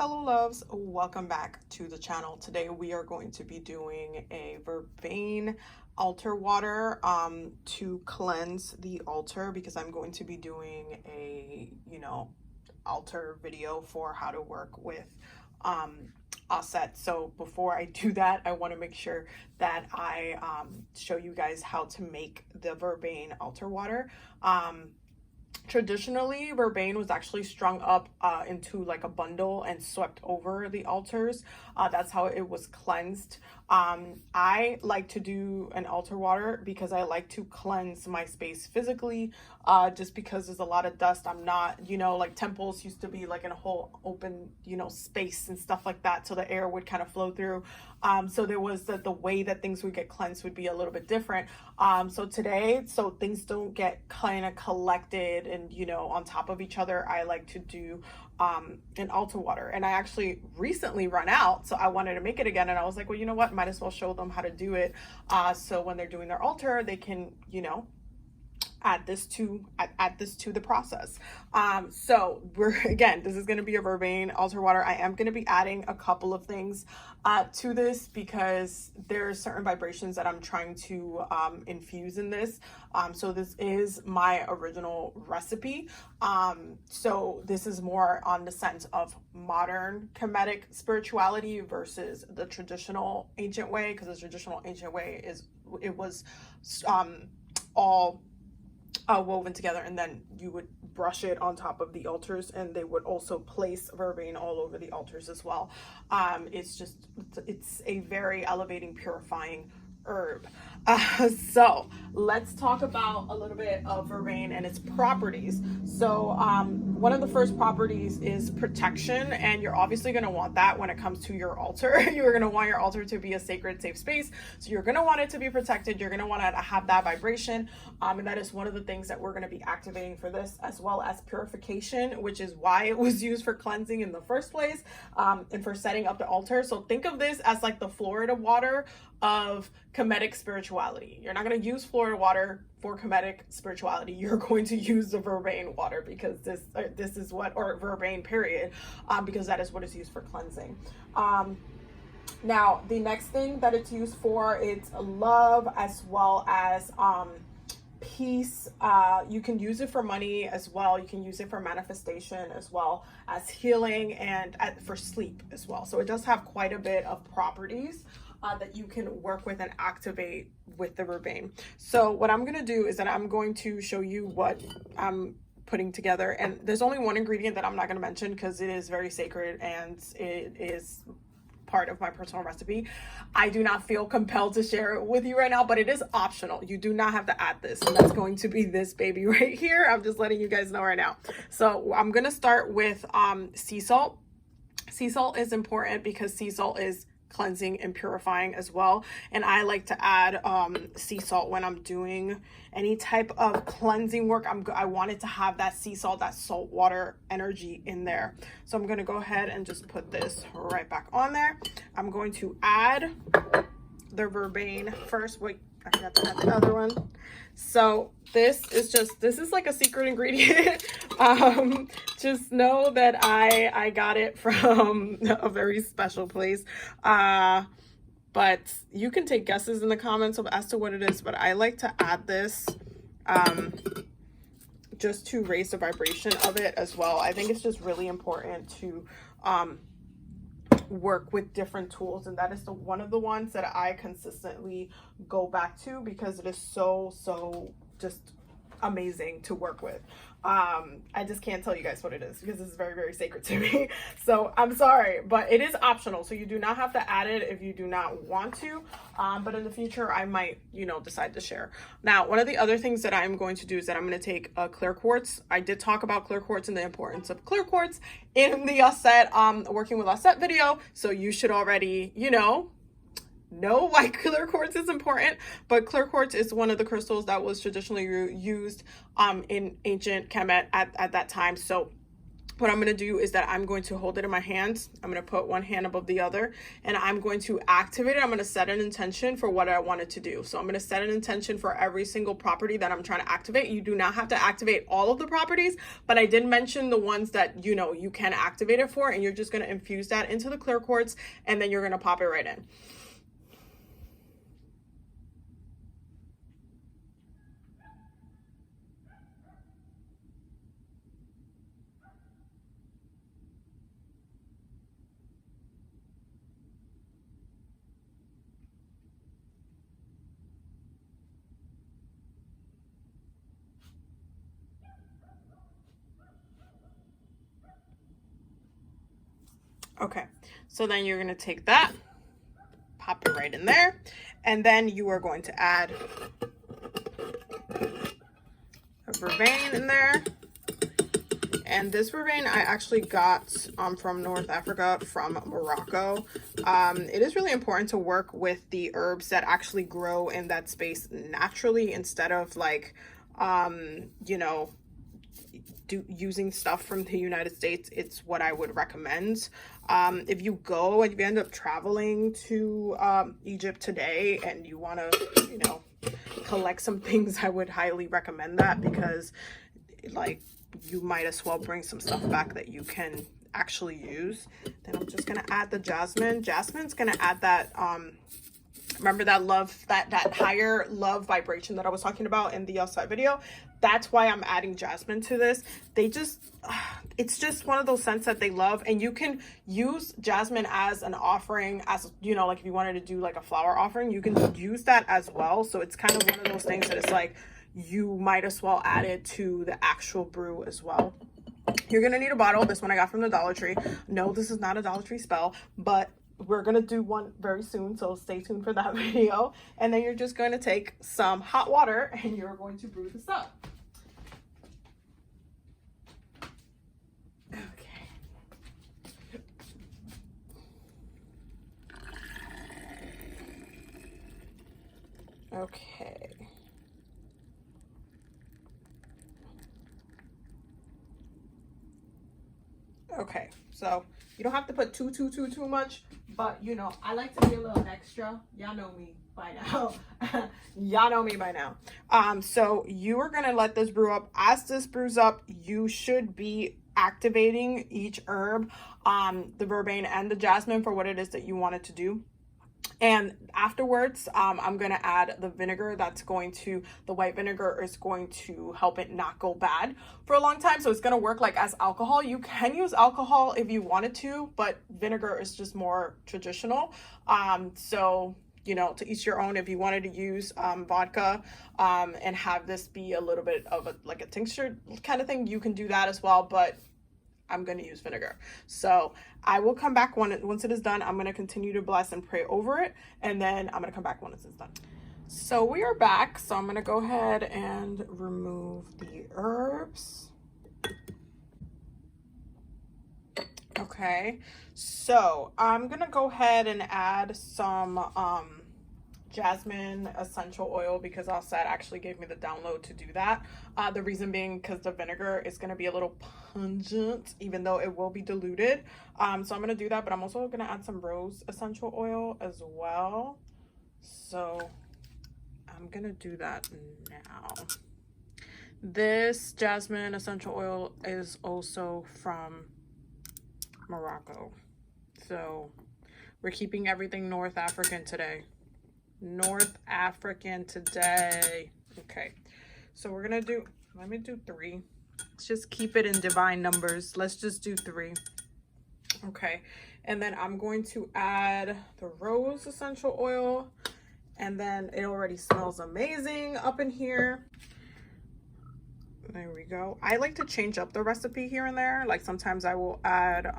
Hello loves, welcome back to the channel. Today we are going to be doing a Vervain altar water to cleanse the altar, because I'm going to be doing a altar video for how to work with offset. So before I do that, I want to make sure that I show you guys how to make the Vervain altar water. Traditionally, Vervain was actually strung up into like a bundle and swept over the altars. That's how it was cleansed. I like to do an altar water because I like to cleanse my space physically, just because there's a lot of dust. I'm not, like temples used to be like in a whole open, space and stuff like that, so the air would kind of flow through. So there was the way that things would get cleansed would be a little bit different. So today, so things don't get kind of collected and on top of each other, I like to do an altar water. And I actually recently run out, so I wanted to make it again, and I was like, well, you know what, might as well show them how to do it, so when they're doing their altar, they can add this to the process. So this is going to be a Vervain altar water. I am going to be adding a couple of things to this, because there's certain vibrations that I'm trying to infuse in this. So this is my original recipe. So this is more on the sense of modern Kemetic spirituality versus the traditional ancient way, because the traditional ancient way was all woven together, and then you would brush it on top of the altars, and they would also place Vervain all over the altars as well. It's a very elevating, purifying herb. So let's talk about a little bit of Vervain and its properties. So one of the first properties is protection, and you're obviously going to want that when it comes to your altar. You're going to want your altar to be a sacred, safe space, so you're going to want it to be protected. You're going to want to have that vibration, and that is one of the things that we're going to be activating for this, as well as purification, which is why it was used for cleansing in the first place, and for setting up the altar. So think of this as like the Florida water of Kemetic spirituality. You're not going to use Florida water for Kemetic spirituality. You're going to use the Vervain water, because this is what, or Vervain period, because that is what is used for cleansing. Now the next thing that it's used for, it's love, as well as peace. You can use it for money as well. You can use it for manifestation, as well as healing, and for sleep as well. So it does have quite a bit of properties that you can work with and activate with the Vervain. So what I'm going to do is that I'm going to show you what I'm putting together, and there's only one ingredient that I'm not going to mention, because it is very sacred and it is part of my personal recipe. I do not feel compelled to share it with you right now, but it is optional. You do not have to add this, and that's going to be this baby right here. I'm just letting you guys know right now. So I'm going to start with sea salt. Sea salt is important because sea salt is cleansing and purifying as well, and I like to add sea salt when I'm doing any type of cleansing work. I want it to have that sea salt, that salt water energy in there. So I'm going to go ahead and just put this right back on there. I'm going to add the Vervain first. Wait, I forgot to add the other one. So this is like a secret ingredient. Just know that I got it from a very special place. But you can take guesses in the comments as to what it is, but I like to add this just to raise the vibration of it as well. I think it's just really important to work with different tools, and that is one of the ones that I consistently go back to, because it is so just amazing to work with. I just can't tell you guys what it is, because it's very, very sacred to me. So I'm sorry, but it is optional, so you do not have to add it if you do not want to. But in the future, I might decide to share. Now, one of the other things that I'm going to do is that I'm going to take a clear quartz. I did talk about clear quartz and the importance of clear quartz in the offset working with offset video, so you should already know why clear quartz is important. But clear quartz is one of the crystals that was traditionally used in ancient Kemet at that time. So what I'm going to do is that I'm going to hold it in my hands. I'm going to put one hand above the other, and I'm going to activate it. I'm going to set an intention for what I want it to do. So I'm going to set an intention for every single property that I'm trying to activate. You do not have to activate all of the properties, but I did mention the ones that, you know, you can activate it for, and you're just going to infuse that into the clear quartz, and then you're going to pop it right in. Okay, so then you're gonna take that, pop it right in there, and then you are going to add a Vervain in there. And this Vervain I actually got from North Africa, from Morocco. It is really important to work with the herbs that actually grow in that space naturally, instead of like, you know, using stuff from the United States. It's what I would recommend. If you go and you end up traveling to Egypt today and you want to, you know, collect some things, I would highly recommend that, because like you might as well bring some stuff back that you can actually use. Then I'm just gonna add the jasmine. Jasmine's gonna add that remember that love, that higher love vibration that I was talking about in the outside video. That's why I'm adding jasmine to this. They just, it's just one of those scents that they love. And you can use jasmine as an offering, as, you know, like if you wanted to do like a flower offering, you can use that as well. So it's kind of one of those things that it's like, you might as well add it to the actual brew as well. You're gonna need a bottle. This one I got from the Dollar Tree. No, this is not a Dollar Tree spell, but we're gonna do one very soon, so stay tuned for that video. And then you're just going to take some hot water and you're going to brew this up. Okay. Okay, so you don't have to put too much, but you know, I like to be a little extra. Y'all know me by now. Y'all know me by now. So you are gonna let this brew up. As this brews up, you should be activating each herb, the Vervain and the jasmine, for what it is that you want it to do. And afterwards, I'm going to add the vinegar. That's going to, the white vinegar is going to help it not go bad for a long time. So it's going to work like as alcohol. You can use alcohol if you wanted to, but vinegar is just more traditional. So, you know, to each your own. If you wanted to use vodka and have this be a little bit of a, like a tincture kind of thing, you can do that as well. But I'm going to use vinegar. So I will come back once it is done. I'm going to continue to bless and pray over it, and then I'm going to come back once it's done. So we are back. So I'm going to go ahead and remove the herbs. Okay, so I'm going to go ahead and add some Jasmine Essential Oil, because Alsat actually gave me the download to do that. The reason being because the vinegar is going to be a little pungent, even though it will be diluted. So I'm going to do that, but I'm also going to add some Rose Essential Oil as well. So I'm going to do that now. This Jasmine Essential Oil is also from Morocco. So we're keeping everything North African today. North African today. Okay, so we're gonna do, let me do 3. Let's just keep it in divine numbers. Let's just do 3. Okay, and then I'm going to add the Rose Essential Oil, and then it already smells amazing up in here. There we go. I like to change up the recipe here and there. Like sometimes I will add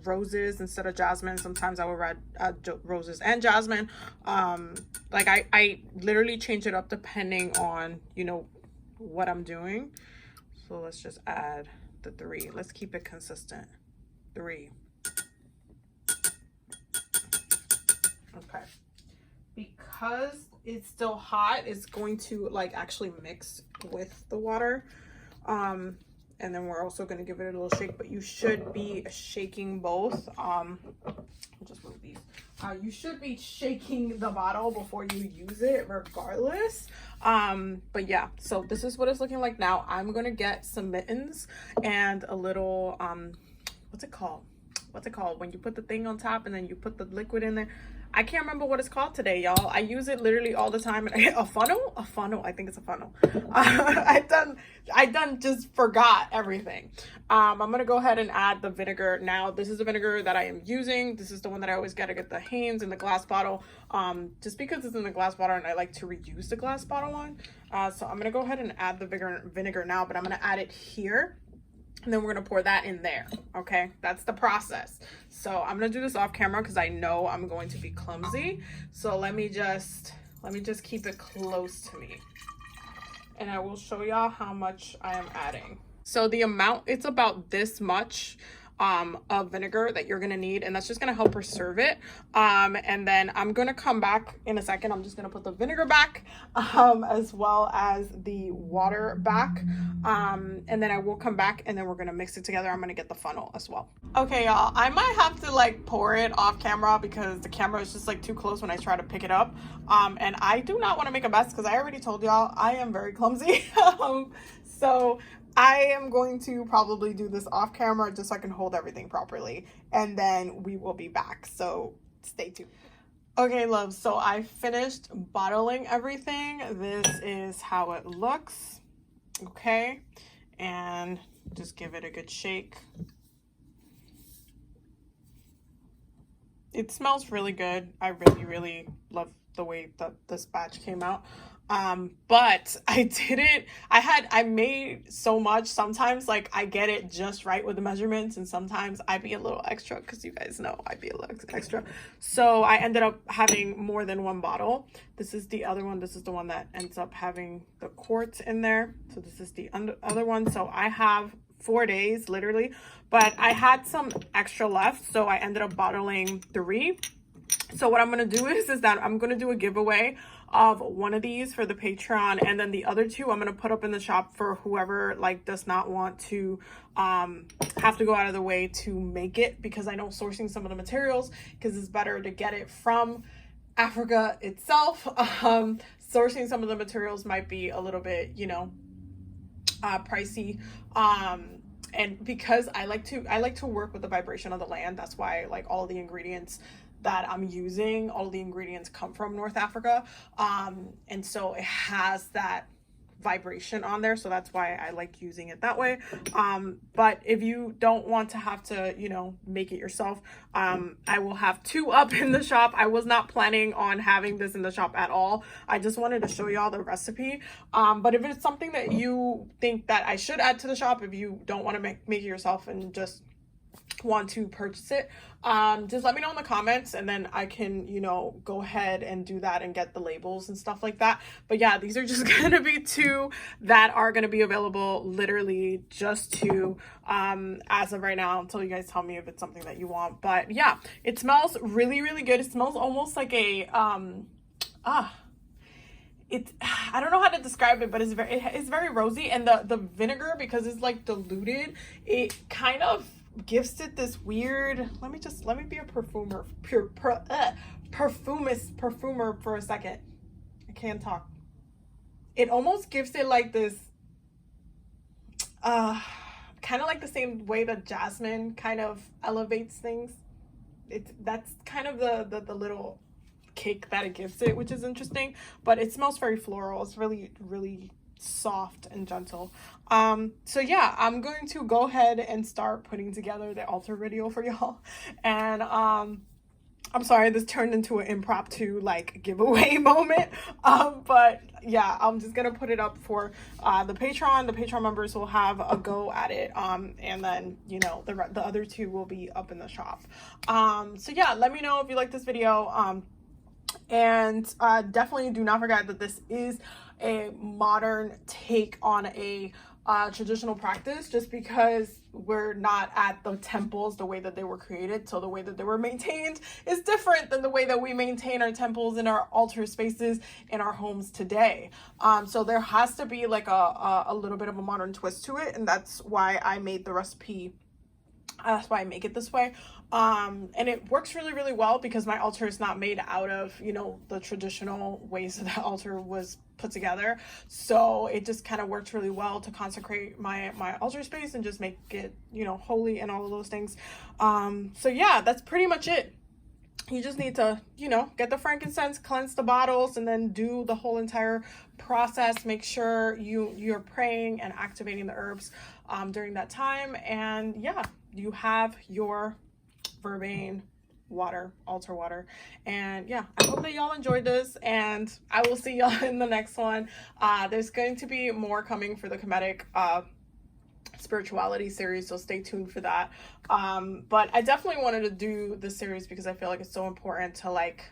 roses instead of jasmine. Sometimes I will add roses and jasmine. Like I literally change it up depending on, you know, what I'm doing. So let's just add the 3. Let's keep it consistent. 3. Okay, because it's still hot, it's going to like actually mix with the water. and then we're also going to give it a little shake, but you should be shaking both. I'll just move these. You should be shaking the bottle before you use it regardless. But yeah, so this is what it's looking like now. I'm going to get some mittens and a little, what's it called when you put the thing on top and then you put the liquid in there? I can't remember what it's called today, y'all. I use it literally all the time. A funnel, I think it's a funnel. I done just forgot everything. I'm gonna go ahead and add the vinegar now. This is the vinegar that I am using. This is the one that I always get the Hanes in the glass bottle, just because it's in the glass bottle and I like to reuse the glass bottle one. So I'm gonna go ahead and add the vinegar now, but I'm gonna add it here. And then we're going to pour that in there. Okay, that's the process. So I'm going to do this off camera because I know I'm going to be clumsy. So let me just keep it close to me. And I will show y'all how much I am adding. So the amount, it's about this much of vinegar that you're gonna need, and that's just gonna help preserve it. And then I'm gonna come back in a second. I'm just gonna put the vinegar back as well as the water back, and then I will come back and then we're gonna mix it together. I'm gonna get the funnel as well. Okay, y'all, I might have to like pour it off camera because the camera is just like too close when I try to pick it up, and I do not want to make a mess because I already told y'all I am very clumsy. So I am going to probably do this off camera just so I can hold everything properly, and then we will be back, so stay tuned. Okay, love, so I finished bottling everything. This is how it looks, okay, and just give it a good shake. It smells really good. I really love the way that this batch came out. But I made so much. Sometimes like I get it just right with the measurements, and sometimes I be a little extra because you guys know I be a little extra. So I ended up having more than one bottle. This is the other one. This is the one that ends up having the quartz in there. So this is the other one. So I have 4 days literally, but I had some extra left, so I ended up bottling 3. So what I'm going to do is that I'm going to do a giveaway of one of these for the Patreon, and then the other 2 I'm going to put up in the shop for whoever like does not want to have to go out of the way to make it, because I know sourcing some of the materials, because it's better to get it from Africa itself. Sourcing some of the materials might be a little bit, you know, pricey, and because I like to work with the vibration of the land, that's why like all the ingredients that I'm using, all the ingredients come from North Africa, and so it has that vibration on there, so that's why I like using it that way. But if you don't want to have to, you know, make it yourself, I will have 2 up in the shop. I was not planning on having this in the shop at all. I just wanted to show y'all the recipe. But if it's something that you think that I should add to the shop, if you don't want to make it yourself and just want to purchase it, just let me know in the comments, and then I can, you know, go ahead and do that and get the labels and stuff like that. But yeah, these are just gonna be 2 that are gonna be available, literally just 2 as of right now, until you guys tell me if it's something that you want. But yeah, it smells really good. It smells almost like a I don't know how to describe it, but it's very rosy, and the vinegar, because it's like diluted, it kind of gives it this weird, let me be a perfumer for a second. I can't talk. It almost gives it like this kind of like the same way that jasmine kind of elevates things. That's kind of the little kick that it gives it, which is interesting. But it smells very floral. It's really soft and gentle. So yeah, I'm going to go ahead and start putting together the altar video for y'all. And I'm sorry this turned into an impromptu like giveaway moment, but yeah, I'm just gonna put it up for the Patreon members will have a go at it, and then, you know, the other 2 will be up in the shop. So yeah, let me know if you like this video, and definitely do not forget that this is a modern take on a traditional practice, just because we're not at the temples the way that they were created. So the way that they were maintained is different than the way that we maintain our temples and our altar spaces in our homes today. So there has to be like a little bit of a modern twist to it, and that's why I made the recipe. That's why I make it this way. And it works really, really well because my altar is not made out of, you know, the traditional ways that the altar was put together. So it just kind of works really well to consecrate my altar space and just make it, you know, holy and all of those things. So yeah, that's pretty much it. You just need to, you know, get the frankincense, cleanse the bottles, and then do the whole entire process. Make sure you're praying and activating the herbs during that time. And yeah, you have your Vervain water, altar water. And yeah, I hope that y'all enjoyed this, and I will see y'all in the next one. There's going to be more coming for the Kemetic spirituality series, so stay tuned for that. But I definitely wanted to do this series because I feel like it's so important to like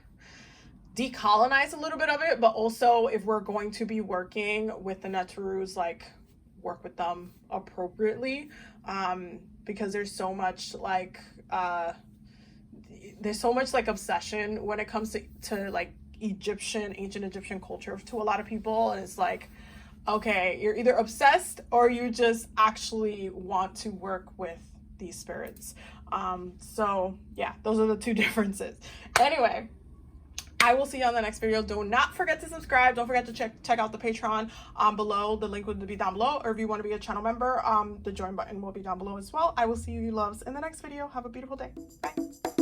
decolonize a little bit of it, but also if we're going to be working with the Neturus, like work with them appropriately, because there's so much like obsession when it comes to like ancient Egyptian culture to a lot of people, and it's like, okay, you're either obsessed or you just actually want to work with these spirits. So yeah, those are the two differences. Anyway, I will see you on the next video. Do not forget to subscribe. Don't forget to check out the Patreon below. The link will be down below. Or if you want to be a channel member, the join button will be down below as well. I will see you loves in the next video. Have a beautiful day. Bye.